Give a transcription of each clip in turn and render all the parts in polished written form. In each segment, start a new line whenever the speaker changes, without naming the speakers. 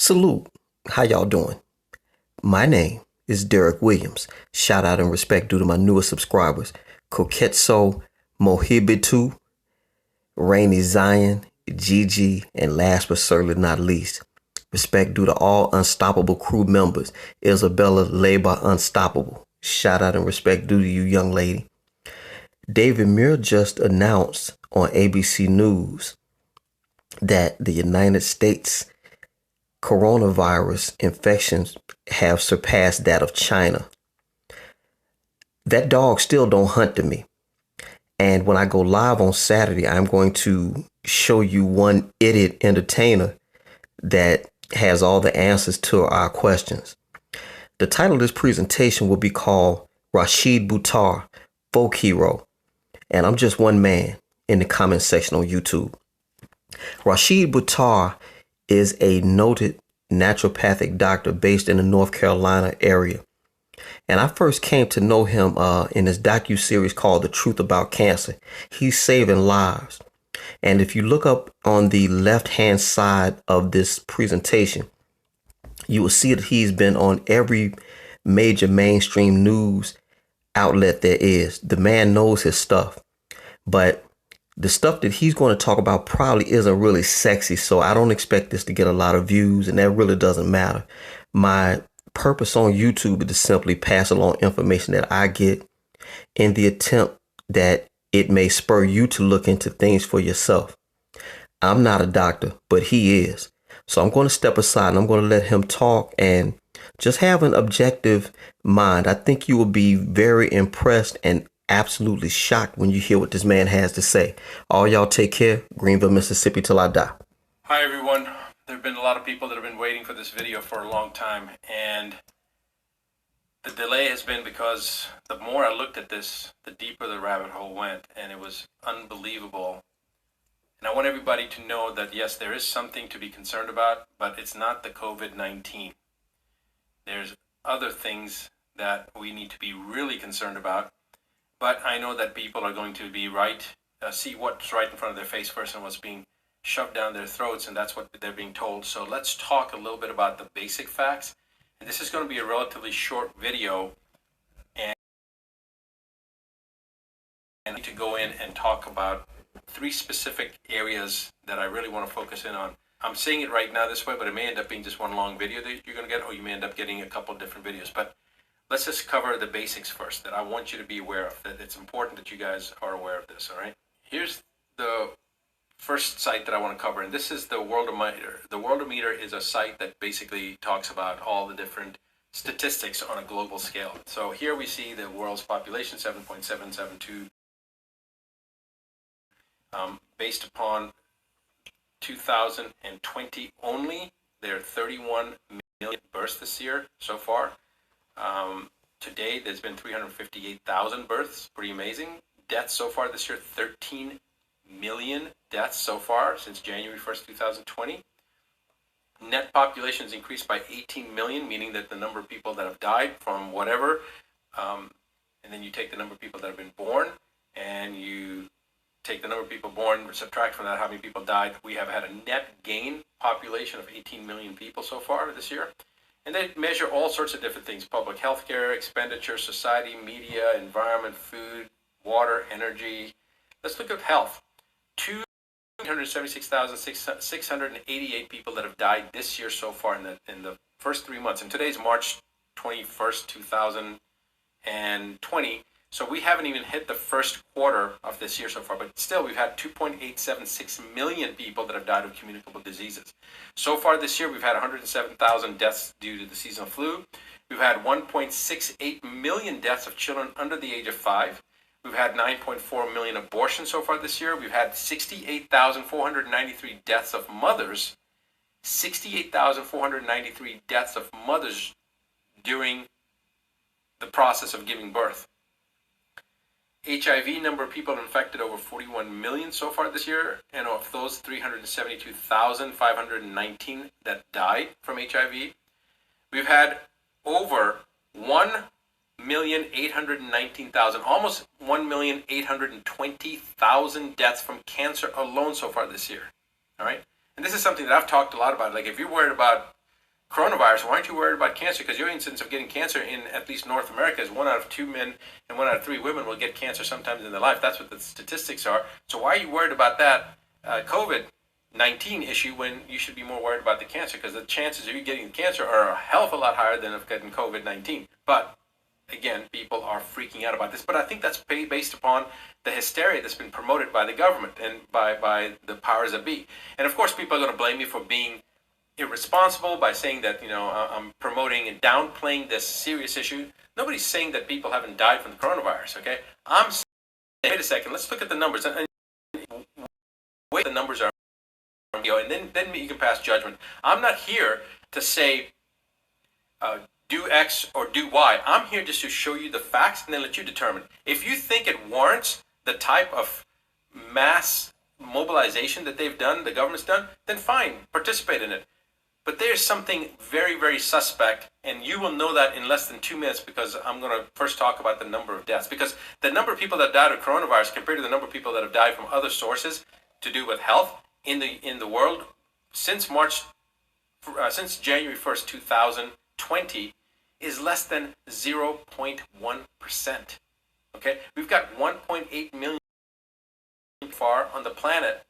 Salute. How y'all doing? My name is DerrickCWilliams. Shout out and respect due to my newest subscribers, Koketso, Mohibitu, Rainy Zion, Gigi, and last but certainly not least, respect due to all Unstoppable crew members, Isabella Leba Unstoppable. Shout out and respect due to you, young lady. David Muir just announced on ABC News that the United States coronavirus infections have surpassed that of China. That dog still don't hunt to me. And when I go live on Saturday, I'm going to show you one idiot entertainer that has all the answers to our questions. The title of this presentation will be called Rashid Buttar, Folk Hero. And I'm just one man in the comment section on YouTube. Rashid Buttar is a noted naturopathic doctor based in the North Carolina area. And I first came to know him in this docu-series called The Truth About Cancer. He's saving lives. And if you look up on the left-hand side of this presentation, you will see that he's been on every major mainstream news outlet there is. The man knows his stuff. But the stuff that he's going to talk about probably isn't really sexy, so I don't expect this to get a lot of views, and that really doesn't matter. My purpose on YouTube is to simply pass along information that I get in the attempt that it may spur you to look into things for yourself. I'm not a doctor, but he is. So I'm going to step aside and I'm going to let him talk and just have an objective mind. I think you will be very impressed and absolutely shocked when you hear what this man has to say. All y'all take care. Greenville, Mississippi till I die.
Hi everyone. There have been a lot of people that have been waiting for this video for a long time, and the delay has been because the more I looked at this, the deeper the rabbit hole went, and it was unbelievable. And I want everybody to know that yes, there is something to be concerned about, but it's not the COVID-19. There's other things that we need to be really concerned about. But I know that people are going to be see what's right in front of their face first and what's being shoved down their throats, and that's what they're being told. So let's talk a little bit about the basic facts. And this is going to be a relatively short video, and I need to go in and talk about three specific areas that I really want to focus in on. I'm saying it right now this way, but it may end up being just one long video that you're going to get, or you may end up getting a couple of different videos. But let's just cover the basics first that I want you to be aware of, that it's important that you guys are aware of this, all right? Here's the first site that I want to cover, and this is the Worldometer. The Worldometer is a site that basically talks about all the different statistics on a global scale. So here we see the world's population, 7.772. Based upon 2020 only, there are 31 million births this year so far. Today, there's been 358,000 births, pretty amazing. Deaths so far this year, 13 million deaths so far since January 1st, 2020. Net population has increased by 18 million, meaning that the number of people that have died from whatever, and then you take the number of people that have been born, and you take the number of people born, subtract from that how many people died. We have had a net gain population of 18 million people so far this year. And they measure all sorts of different things: public health care, expenditure, society, media, environment, food, water, energy. Let's look at health. 276,688 people that have died this year so far in the first 3 months. And today's March 21st, 2020. So we haven't even hit the first quarter of this year so far, but still we've had 2.876 million people that have died of communicable diseases. So far this year, we've had 107,000 deaths due to the seasonal flu. We've had 1.68 million deaths of children under the age of 5. We've had 9.4 million abortions so far this year. We've had 68,493 deaths of mothers. 68,493 deaths of mothers during the process of giving birth. HIV number of people infected over 41 million so far this year, and of those 372,519 that died from HIV. We've had over 1,819,000, almost 1,820,000 deaths from cancer alone so far this year. All right, and this is something that I've talked a lot about. Like, if you're worried about coronavirus, why aren't you worried about cancer? Because your incidence of getting cancer in at least North America is 1 out of 2 men and 1 out of 3 women will get cancer sometimes in their life. That's what the statistics are. So why are you worried about that COVID-19 issue when you should be more worried about the cancer? Because the chances of you getting cancer are a hell of a lot higher than of getting COVID-19. But again, people are freaking out about this. But I think that's based upon the hysteria that's been promoted by the government and by the powers that be. And of course, people are going to blame me for being irresponsible by saying that, I'm promoting and downplaying this serious issue. Nobody's saying that people haven't died from the coronavirus, okay? I'm saying, wait a second, let's look at the numbers. And wait, the numbers are, and then you can pass judgment. I'm not here to say do X or do Y. I'm here just to show you the facts and then let you determine. If you think it warrants the type of mass mobilization that they've done, the government's done, then fine, participate in it. But there's something very, very suspect, and you will know that in less than 2 minutes because I'm going to first talk about the number of deaths. Because the number of people that died of coronavirus compared to the number of people that have died from other sources to do with health in the world since January 1st, 2020 is less than 0.1%. Okay, we've got 1.8 million far on the planet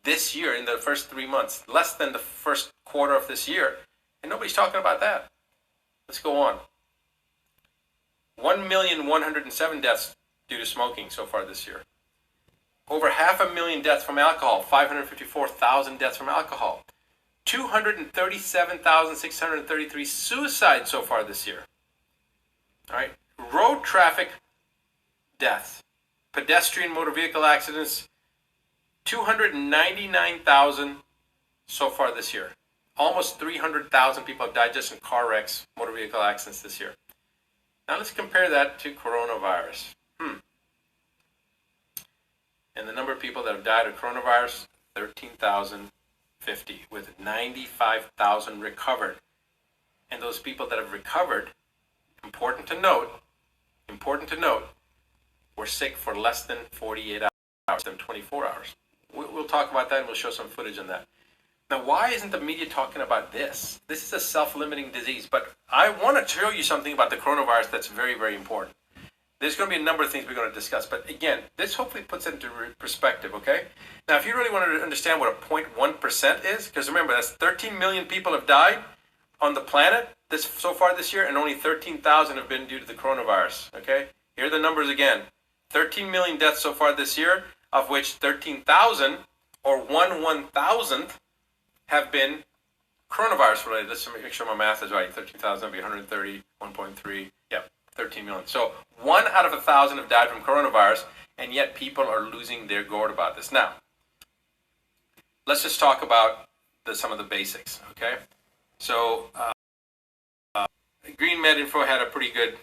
this year in the first 3 months, less than the first quarter of this year, and nobody's talking about that. Let's go on. 1,107,000 deaths due to smoking so far this year. Over 500,000 deaths from alcohol, 554,000 deaths from alcohol. 237,633 suicides so far this year. All right, road traffic deaths, pedestrian motor vehicle accidents, 299,000 so far this year. Almost 300,000 people have died just in car wrecks, motor vehicle accidents this year. Now let's compare that to coronavirus. And the number of people that have died of coronavirus, 13,050, with 95,000 recovered. And those people that have recovered, important to note, were sick for less than 48 hours, than 24 hours. We'll talk about that and we'll show some footage on that. Now, why isn't the media talking about this? This is a self-limiting disease, but I want to show you something about the coronavirus that's very, very important. There's going to be a number of things we're going to discuss, but again, this hopefully puts it into perspective, okay? Now, if you really want to understand what a 0.1% is, because remember, that's 13 million people have died on the planet so far this year, and only 13,000 have been due to the coronavirus, okay? Here are the numbers again. 13 million deaths so far this year, of which 13,000 or 1/1,000th have been coronavirus related. Let's make sure my math is right. 13,000 would be 130, 1.3, yep, 13 million. So 1 out of 1,000 have died from coronavirus, and yet people are losing their gourd about this. Now, let's just talk about some of the basics, okay? So Green Med Info had a pretty good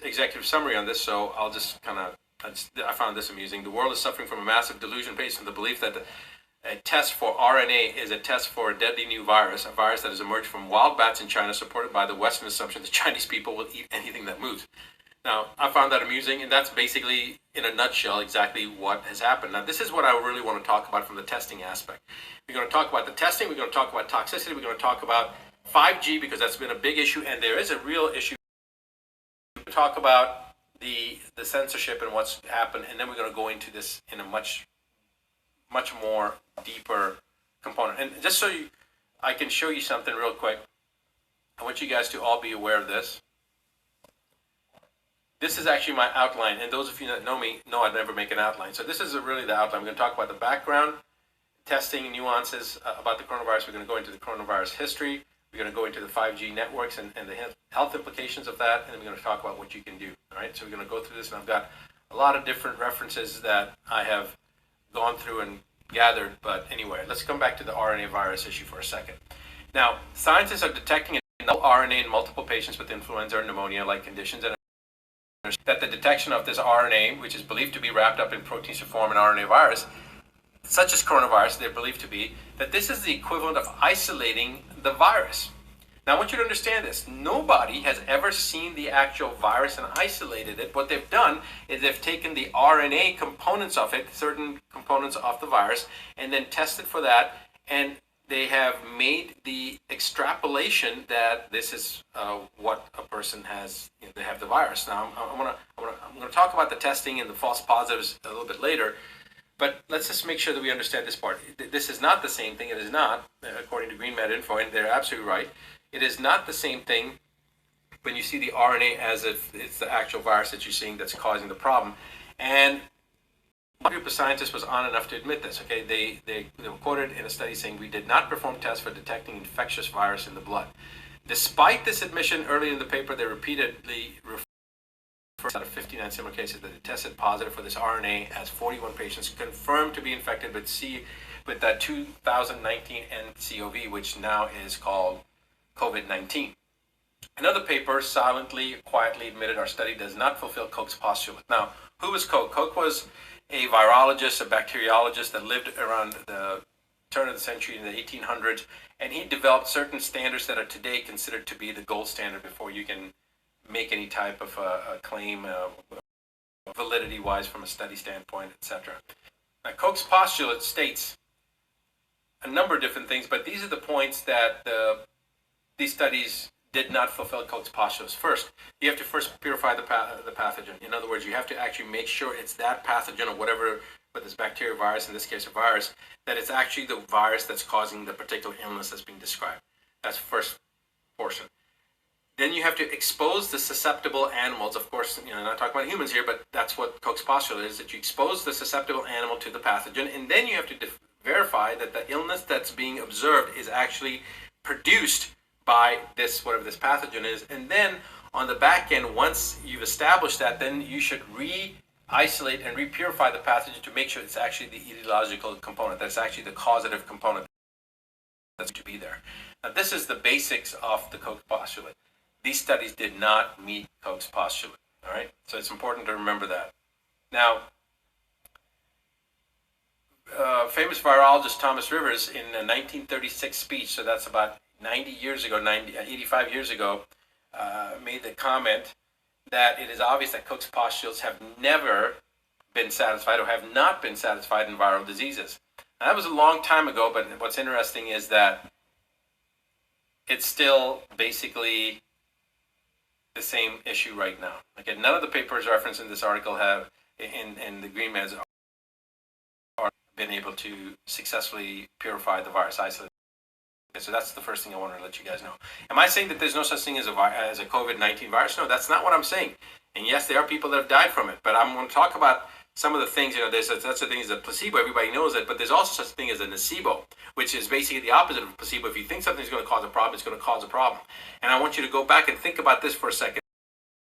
executive summary on this, so I'll just I found this amusing. The world is suffering from a massive delusion based on the belief that a test for RNA is a test for a deadly new virus, a virus that has emerged from wild bats in China, supported by the Western assumption that Chinese people will eat anything that moves. Now, I found that amusing, and that's basically, in a nutshell, exactly what has happened. Now, this is what I really want to talk about from the testing aspect. We're going to talk about the testing, we're going to talk about toxicity, we're going to talk about 5G, because that's been a big issue, and there is a real issue. We'll talk about the censorship and what's happened, and then we're going to go into this in a much more deeper component. And just so I can show you something real quick, I want you guys to all be aware of this. This is actually my outline, and those of you that know me know I'd never make an outline. So this is really the outline. I'm going to talk about the background, testing, nuances about the coronavirus. We're going to go into the coronavirus history. We're going to go into the 5G networks and the health implications of that, and then we're going to talk about what you can do. All right, so we're going to go through this, and I've got a lot of different references that I have gone through and gathered. But anyway, let's come back to the RNA virus issue for a second. Now, scientists are detecting null RNA in multiple patients with influenza or pneumonia-like conditions, and that the detection of this RNA, which is believed to be wrapped up in proteins to form an RNA virus, such as coronavirus, they're believed to be, that this is the equivalent of isolating the virus. Now, I want you to understand this. Nobody has ever seen the actual virus and isolated it. What they've done is they've taken the RNA components of it, certain components of the virus, and then tested for that, and they have made the extrapolation that this is what a person has. They have the virus. Now, I'm gonna talk about the testing and the false positives a little bit later, but let's just make sure that we understand this part. This is not the same thing. It is not, according to GreenMed Info, and they're absolutely right. It is not the same thing when you see the RNA as if it's the actual virus that you're seeing that's causing the problem. And one group of scientists was on enough to admit this. Okay, they were quoted in a study saying, we did not perform tests for detecting infectious virus in the blood. Despite this admission, early in the paper, they repeatedly referred out of 59 similar cases that they tested positive for this RNA, as 41 patients confirmed to be infected with that 2019 nCoV, which now is called COVID-19. Another paper silently, quietly admitted our study does not fulfill Koch's postulate. Now, who was Koch? Koch was a virologist, a bacteriologist that lived around the turn of the century in the 1800s, and he developed certain standards that are today considered to be the gold standard before you can make any type of a claim, validity-wise from a study standpoint, etc. Now, Koch's postulate states a number of different things, but these are the points that these studies did not fulfill Koch's postulates. First, you have to first purify the pathogen. In other words, you have to actually make sure it's that pathogen or whatever, whether it's bacteria, virus, in this case a virus, that it's actually the virus that's causing the particular illness that's being described. That's the first portion. Then you have to expose the susceptible animals. Of course, I'm not talking about humans here, but that's what Koch's postulate is, that you expose the susceptible animal to the pathogen, and then you have to verify that the illness that's being observed is actually produced by this, whatever this pathogen is. And then on the back end, once you've established that, then you should re-isolate and re-purify the pathogen to make sure it's actually the etiological component, that's actually the causative component that's to be there. Now, this is the basics of the Koch postulate. These studies did not meet Koch's postulate, all right? So it's important to remember that. Now, famous virologist Thomas Rivers, in a 1936 speech, so that's about 85 years ago, made the comment that it is obvious that Koch's postulates have never been satisfied or have not been satisfied in viral diseases. Now, that was a long time ago, but what's interesting is that it's still basically the same issue right now. Again, none of the papers referenced in this article have, in the GreenMeds, are been able to successfully purify the virus, isolate. So that's the first thing I want to let you guys know. Am I saying that there's no such thing as a COVID-19 virus? No, that's not what I'm saying. And yes, there are people that have died from it, but I'm going to talk about some of the things. There's such a thing as a placebo. Everybody knows it, but there's also such a thing as a nocebo, which is basically the opposite of a placebo. If you think something's going to cause a problem, it's going to cause a problem. And I want you to go back and think about this for a second.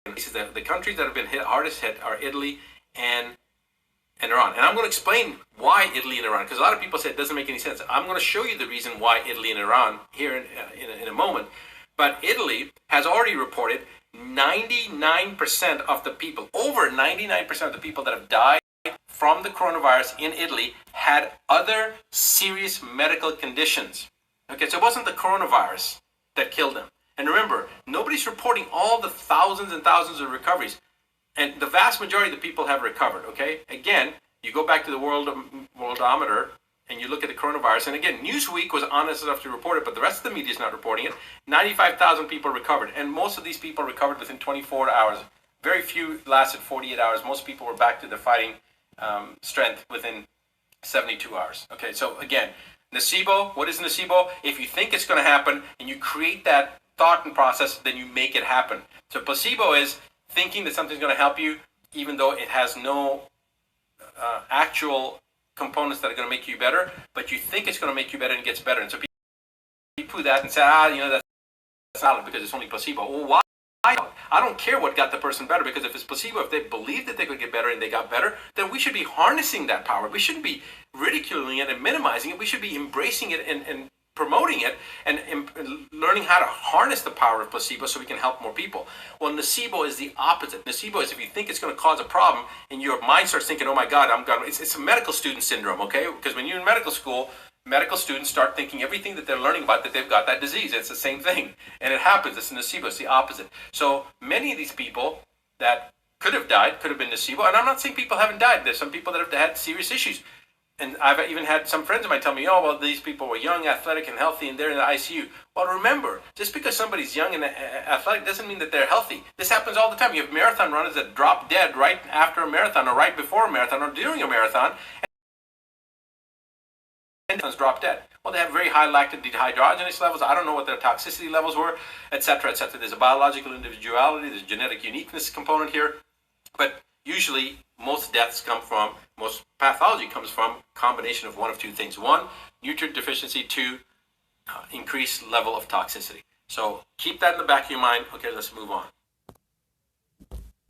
The countries that have been hardest hit are Italy and Iran. And I'm going to explain why Italy and Iran, because a lot of people say it doesn't make any sense. I'm going to show you the reason why Italy and Iran here in a moment. But Italy has already reported 99% of the people, over 99% of the people that have died from the coronavirus in Italy had other serious medical conditions. Okay, so it wasn't the coronavirus that killed them. And remember, nobody's reporting all the thousands and thousands of recoveries. And the vast majority of the people have recovered, okay? Again, you go back to the Worldometer and you look at the coronavirus. And again, Newsweek was honest enough to report it, but the rest of the media is not reporting it. 95,000 people recovered. And most of these people recovered within 24 hours. Very few lasted 48 hours. Most people were back to their fighting strength within 72 hours. Okay, so again, nocebo, what is nocebo? If you think it's going to happen and you create that thought and process, then you make it happen. So placebo is thinking that something's going to help you, even though it has no actual components that are going to make you better, but you think it's going to make you better and it gets better. And so people do that and say, that's not because it's only placebo. Well, why? I don't care what got the person better, because if it's placebo, if they believe that they could get better and they got better, then we should be harnessing that power. We shouldn't be ridiculing it and minimizing it. We should be embracing it and promoting it and learning how to harness the power of placebo so we can help more people. Well, nocebo is the opposite. Nocebo is if you think it's going to cause a problem and your mind starts thinking, oh my God, it's a medical student syndrome, okay? Because when you're in medical school, medical students start thinking everything that they're learning about that they've got that disease. It's the same thing. And it happens. It's nocebo. It's the opposite. So many of these people that could have died could have been nocebo. And I'm not saying people haven't died. There's some people that have had serious issues. and I've even had some friends of mine tell me, oh, well, these people were young, athletic, and healthy, and they're in the ICU. Well, remember, just because somebody's young and athletic doesn't mean that they're healthy. This happens all the time. You have marathon runners that drop dead right after a marathon or right before a marathon or during a marathon, and drop dead. Well, they have very high lactate dehydrogenase levels. I don't know what their toxicity levels were, et cetera, et cetera. There's a biological individuality. There's a genetic uniqueness component here. But usually, most pathology comes from a combination of one of two things. One, nutrient deficiency. Two, increased level of toxicity. So keep that in the back of your mind. Okay, let's move on.